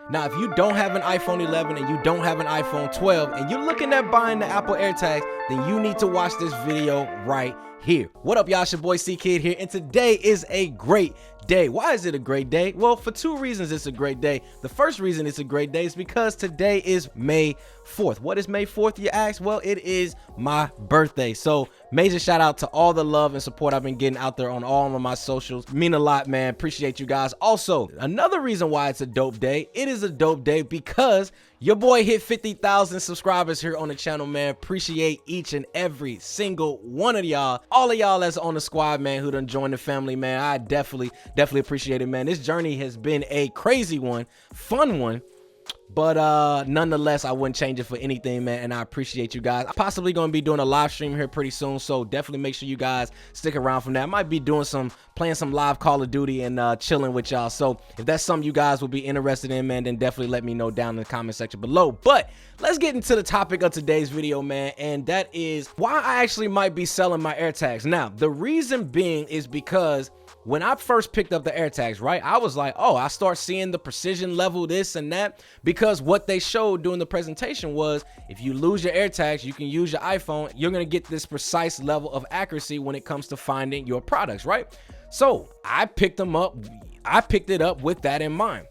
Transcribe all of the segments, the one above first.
Now, if you don't have an iPhone 11 and you don't have an iPhone 12 and you're looking at buying the Apple AirTags, then you need to watch this video right here. What up, y'all? It's your boy CKid here, and today is a great day. Why is it a great day? Well, for two reasons it's a great day. The first reason it's a great day is because today is May 4th. What is May 4th, you ask? Well, it is my birthday. So major shout out to all the love and support I've been getting out there on all of my socials. Mean a lot, man. Appreciate you guys. Also, another reason why it's a dope day, it is a dope day because your boy hit 50,000 subscribers here on the channel, man. Appreciate each and every single one of y'all. All of y'all that's on the squad, man, who done joined the family, man. I definitely appreciate it, man. This journey has been a crazy one, fun one. But nonetheless, I wouldn't change it for anything, man, and I appreciate you guys. I'm possibly going to be doing a live stream here pretty soon, so definitely make sure you guys stick around from that. I might be doing playing some live Call of Duty and chilling with y'all. So if that's something you guys would be interested in, man, then definitely let me know down in the comment section below. But let's get into the topic of today's video, man, and that is why I actually might be selling my AirTags. Now, the reason being is because when I first picked up the AirTags, right, I was like, oh, I start seeing the precision level, this and that, because what they showed during the presentation was if you lose your AirTags, you can use your iPhone, you're going to get this precise level of accuracy when it comes to finding your products, right? So I picked them up. I picked it up with that in mind,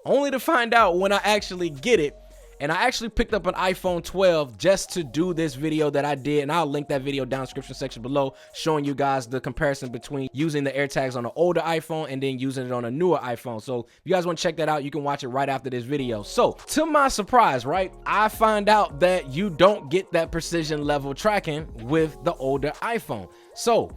only to find out when I actually get it. And I actually picked up an iPhone 12 just to do this video that I did, and I'll link that video down in the description section below, showing you guys the comparison between using the AirTags on an older iPhone and then using it on a newer iPhone. So if you guys want to check that out, you can watch it right after this video. So to my surprise, right, I find out that you don't get that precision level tracking with the older iPhone. So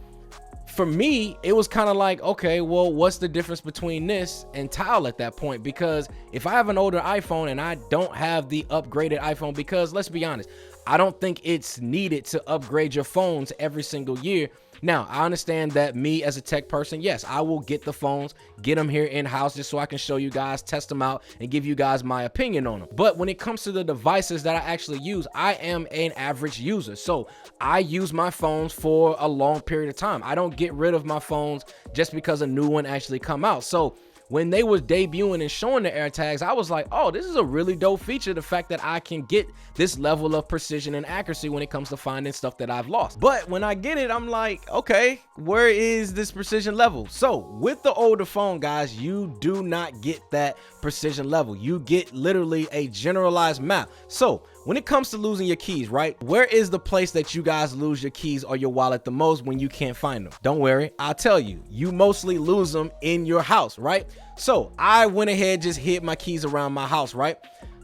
for me, it was kind of like, okay, well, what's the difference between this and Tile at that point? Because if I have an older iPhone and I don't have the upgraded iPhone, because let's be honest, I don't think it's needed to upgrade your phones every single year. Now, I understand that me as a tech person, yes, I will get the phones, get them here in-house just so I can show you guys, test them out, and give you guys my opinion on them. But when it comes to the devices that I actually use, I am an average user. So I use my phones for a long period of time. I don't get rid of my phones just because a new one actually come out. So when they was debuting and showing the AirTags, I was like, oh, this is a really dope feature. The fact that I can get this level of precision and accuracy when it comes to finding stuff that I've lost. But when I get it, I'm like, okay, where is this precision level? So with the older phone, guys, you do not get that precision level. You get literally a generalized map. So when it comes to losing your keys, right, where is the place that you guys lose your keys or your wallet the most when you can't find them? Don't worry, I'll tell you. You mostly lose them in your house, right? So I went ahead, just hid my keys around my house, right?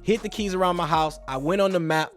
Hid the keys around my house. I went on the map.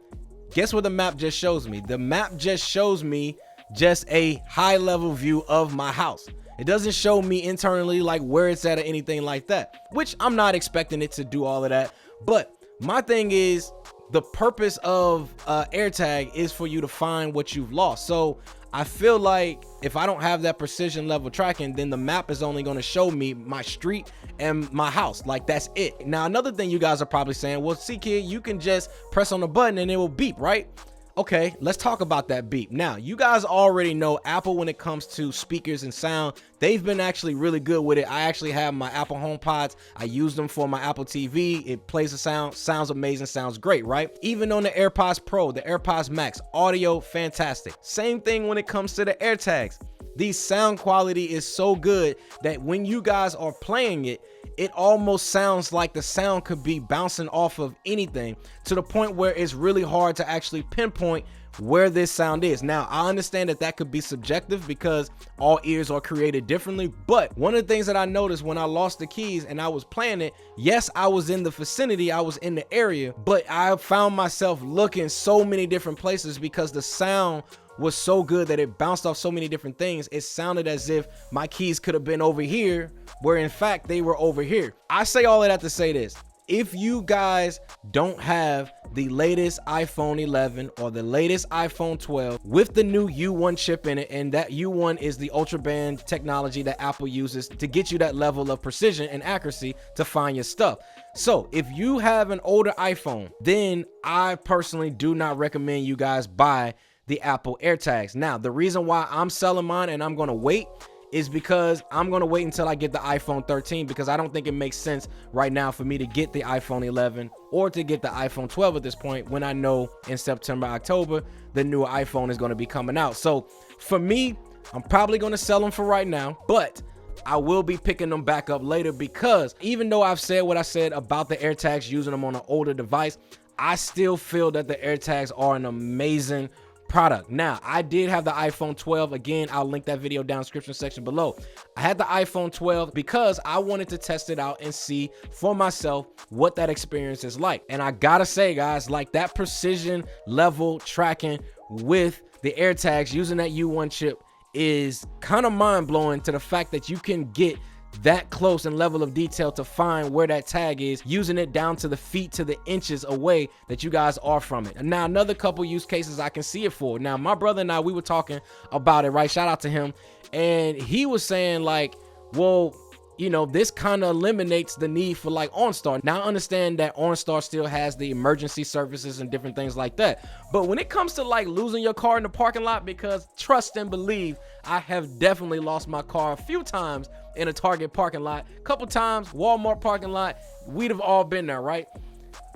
Guess what the map just shows me? The map just shows me just a high level view of my house. It doesn't show me internally like where it's at or anything like that, which I'm not expecting it to do all of that. But my thing is, the purpose of AirTag is for you to find what you've lost. So I feel like if I don't have that precision level tracking, then the map is only going to show me my street and my house. Like, that's it. Now, another thing you guys are probably saying, well, CKid, you can just press on the button and it will beep, right? Okay, let's talk about that beep. Now, you guys already know Apple, when it comes to speakers and sound, they've been actually really good with it. I actually have my Apple HomePods. I use them for my Apple TV. It plays the sound, sounds amazing, sounds great, right? Even on the AirPods Pro, the AirPods Max, audio fantastic. Same thing when it comes to the AirTags. The sound quality is so good that when you guys are playing it, it almost sounds like the sound could be bouncing off of anything, to the point where it's really hard to actually pinpoint where this sound is. Now, I understand that that could be subjective because all ears are created differently, but one of the things that I noticed when I lost the keys and I was playing it, yes, I was in the vicinity, I was in the area, but I found myself looking so many different places because the sound was so good that it bounced off so many different things. It sounded as if my keys could have been over here, where in fact they were over here. I say all of that to say this: if you guys don't have the latest iPhone 11 or the latest iPhone 12 with the new U1 chip in it, and that U1 is the ultra band technology that Apple uses to get you that level of precision and accuracy to find your stuff. So if you have an older iPhone, then I personally do not recommend you guys buy the Apple AirTags. Now, the reason why I'm selling mine and I'm going to wait is because I'm gonna wait until I get the iPhone 13, because I don't think it makes sense right now for me to get the iPhone 11 or to get the iPhone 12 at this point, when I know in September, October, the newer iPhone is gonna be coming out. So for me, I'm probably gonna sell them for right now, but I will be picking them back up later, because even though I've said what I said about the AirTags, using them on an older device, I still feel that the AirTags are an amazing product. Now, I did have the iPhone 12. Again, I'll link that video down in the description section below. I had the iPhone 12 because I wanted to test it out and see for myself what that experience is like. And I gotta say, guys, like, that precision level tracking with the AirTags using that U1 chip is kind of mind-blowing, to the fact that you can get that close and level of detail to find where that tag is, using it down to the feet, to the inches away that you guys are from it. And now another couple use cases I can see it for. Now my brother and I, we were talking about it, right? Shout out to him. And he was saying, like, well, you know, this kind of eliminates the need for like OnStar. Now I understand that OnStar still has the emergency services and different things like that, but when it comes to like losing your car in the parking lot, because trust and believe, I have definitely lost my car a few times in a Target parking lot, a couple times Walmart parking lot. We'd have all been there, right?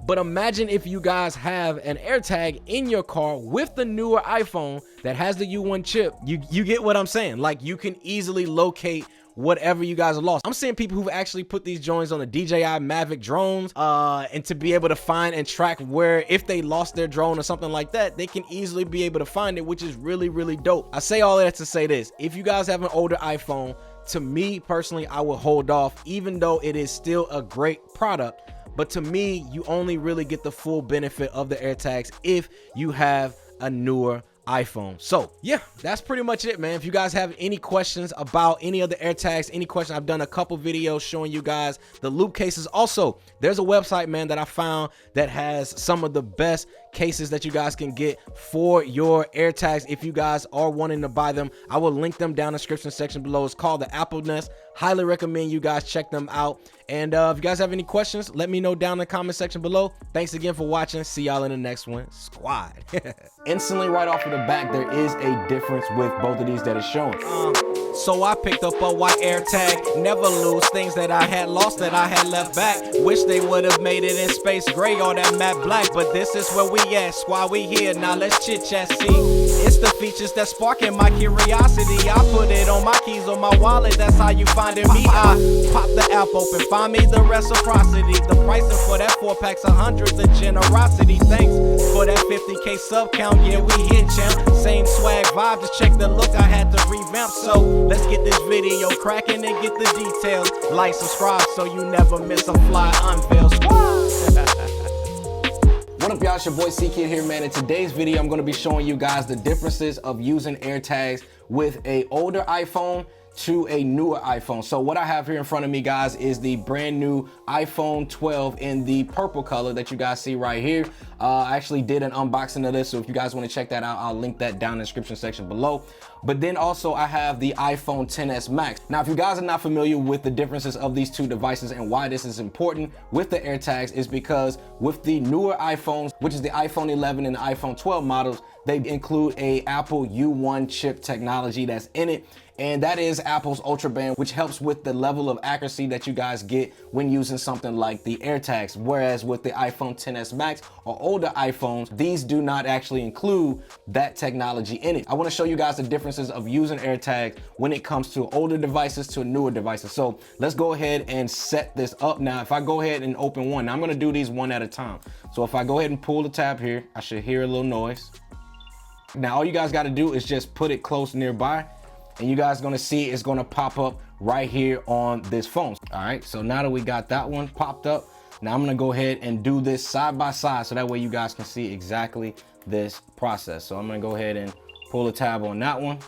But imagine if you guys have an AirTag in your car with the newer iPhone that has the U1 chip. You get what I'm saying? Like, you can easily locate whatever you guys have lost. I'm seeing people who've actually put these joints on the DJI Mavic drones, and to be able to find and track where, if they lost their drone or something like that, they can easily be able to find it, which is really, really dope. I say all that to say this: if you guys have an older iPhone, to me personally, I would hold off, even though it is still a great product. But to me, you only really get the full benefit of the AirTags if you have a newer iPhone. So yeah, that's pretty much it, man. If you guys have any questions about any of the AirTags, any questions, I've done a couple videos showing you guys the loop cases. Also, there's a website, man, that I found that has some of the best cases that you guys can get for your AirTags if you guys are wanting to buy them. I will link them down in the description section below. It's called the Apple Nest. Highly recommend you guys check them out. And if you guys have any questions, let me know down in the comment section below. Thanks again for watching. See y'all in the next one. Squad. Instantly, right off of the back, there is a difference with both of these that is showing. So I picked up a white AirTag. Never lose things that I had lost, that I had left back. Wish they would have made it in space gray or that matte black, but this is where we at. Squad, we here. Now let's chit chat. See, it's the features that sparking my curiosity. I put it on my keys, on my wallet. That's how you finding me. I pop the app open, find me the reciprocity. The pricing for that 4-pack's hundreds of generosity. Thanks for that 50K sub count. Yeah, we hit, champ. Same swag vibe, just check the look. I had to revamp. So let's get this video cracking and get the details. Like, subscribe, so you never miss a fly unveil. What up, y'all? It's your boy CKid here, man. In today's video, I'm going to be showing you guys the differences of using AirTags with a older iPhone to a newer iPhone. So what I have here in front of me, guys, is the brand new iPhone 12 in the purple color that you guys see right here. I actually did an unboxing of this, so if you guys want to check that out, I'll link that down in the description section below. But then also I have the iPhone XS Max. Now, if you guys are not familiar with the differences of these two devices and why this is important with the AirTags, is because with the newer iPhones, which is the iPhone 11 and the iPhone 12 models, they include a Apple U1 chip technology that's in it. And that is Apple's Ultra Band, which helps with the level of accuracy that you guys get when using something like the AirTags. Whereas with the iPhone XS Max or older iPhones, these do not actually include that technology in it. I want to show you guys the differences of using AirTags when it comes to older devices to newer devices. So let's go ahead and set this up. Now, if I go ahead and open one, now I'm going to do these one at a time. So if I go ahead and pull the tab here, I should hear a little noise. Now, all you guys got to do is just put it close nearby, and you guys gonna see it's gonna pop up right here on this phone. All right, so now that we got that one popped up, now I'm gonna go ahead and do this side by side, so that way you guys can see exactly this process. So I'm gonna go ahead and pull the tab on that one,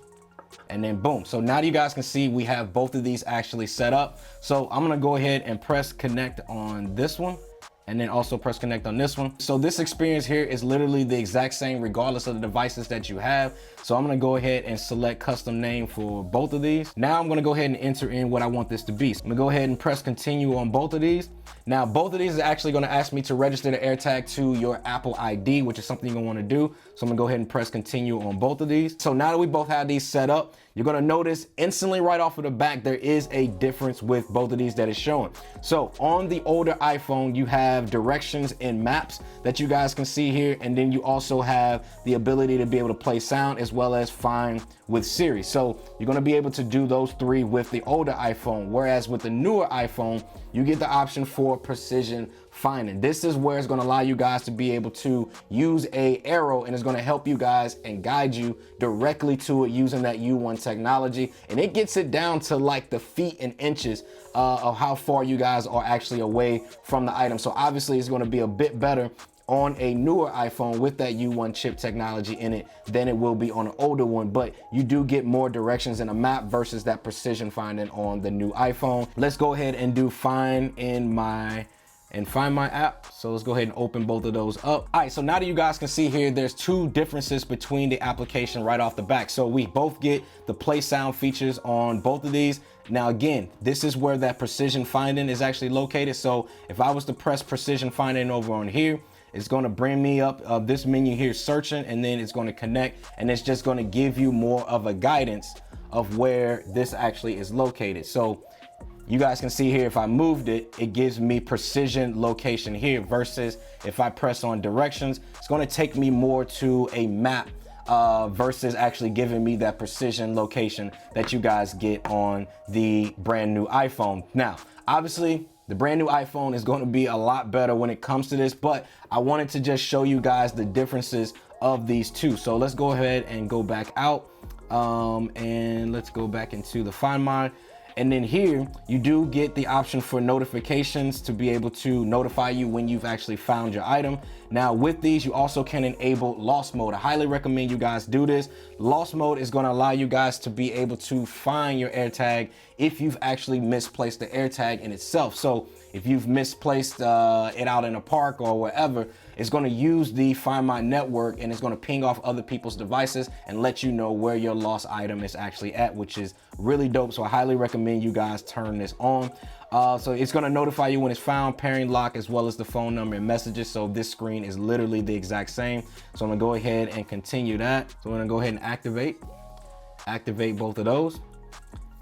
and then boom. So now you guys can see we have both of these actually set up. So I'm gonna go ahead and press connect on this one, and then also press connect on this one. So this experience here is literally the exact same regardless of the devices that you have. So I'm gonna go ahead and select custom name for both of these. Now I'm gonna go ahead and enter in what I want this to be. So I'm gonna go ahead and press continue on both of these. Now both of these is actually gonna ask me to register the AirTag to your Apple ID, which is something you're gonna wanna do. So I'm gonna go ahead and press continue on both of these. So now that we both have these set up, you're gonna notice instantly right off of the back, there is a difference with both of these that is showing. So on the older iPhone, you have directions and maps that you guys can see here. And then you also have the ability to be able to play sound as well as find with Siri. So you're gonna be able to do those three with the older iPhone. Whereas with the newer iPhone, you get the option for precision finding. This is where it's gonna allow you guys to be able to use a arrow, and it's gonna help you guys and guide you directly to it using that U1 technology. And it gets it down to like the feet and inches of how far you guys are actually away from the item. So obviously it's gonna be a bit better on a newer iPhone with that U1 chip technology in it than it will be on an older one, but you do get more directions in a map versus that precision finding on the new iPhone. Let's go ahead and do find my app. So let's go ahead and open both of those up. All right, so now that you guys can see here, there's two differences between the application right off the back. So we both get the play sound features on both of these. Now again, this is where that precision finding is actually located. So if I was to press precision finding over on here, it's going to bring me up this menu here, searching, and then it's going to connect, and it's just going to give you more of a guidance of where this actually is located. So you guys can see here, if I moved it, it gives me precision location here, versus if I press on directions, it's going to take me more to a map versus actually giving me that precision location that you guys get on the brand new iPhone. Now, obviously, the brand new iPhone is going to be a lot better when it comes to this, but I wanted to just show you guys the differences of these two. So let's go ahead and go back out and let's go back into the Find My. And then here you do get the option for notifications to be able to notify you when you've actually found your item. Now with these, you also can enable lost mode. I highly recommend you guys do this. Lost mode is going to allow you guys to be able to find your AirTag if you've actually misplaced the AirTag in itself. So if you've misplaced it out in a park or wherever, it's going to use the Find My network, and it's going to ping off other people's devices and let you know where your lost item is actually at, which is really dope. So I highly recommend you guys turn this on. So it's going to notify you when it's found, pairing lock, as well as the phone number and messages. So this screen is literally the exact same. So I'm going to go ahead and continue that. So I'm going to go ahead and activate both of those.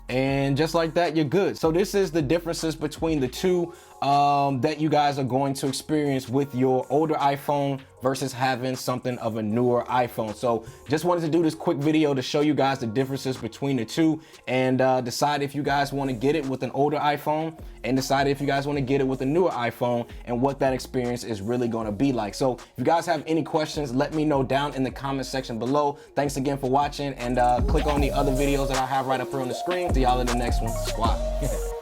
And just like that, you're good. So this is the differences between the two that you guys are going to experience with your older iPhone versus having something of a newer iPhone. So just wanted to do this quick video to show you guys the differences between the two, and decide if you guys want to get it with an older iPhone, and decide if you guys want to get it with a newer iPhone, and what that experience is really going to be like. So if you guys have any questions, let me know down in the comment section below. Thanks again for watching, and click on the other videos that I have right up here on the screen. See y'all in the next one. Squad.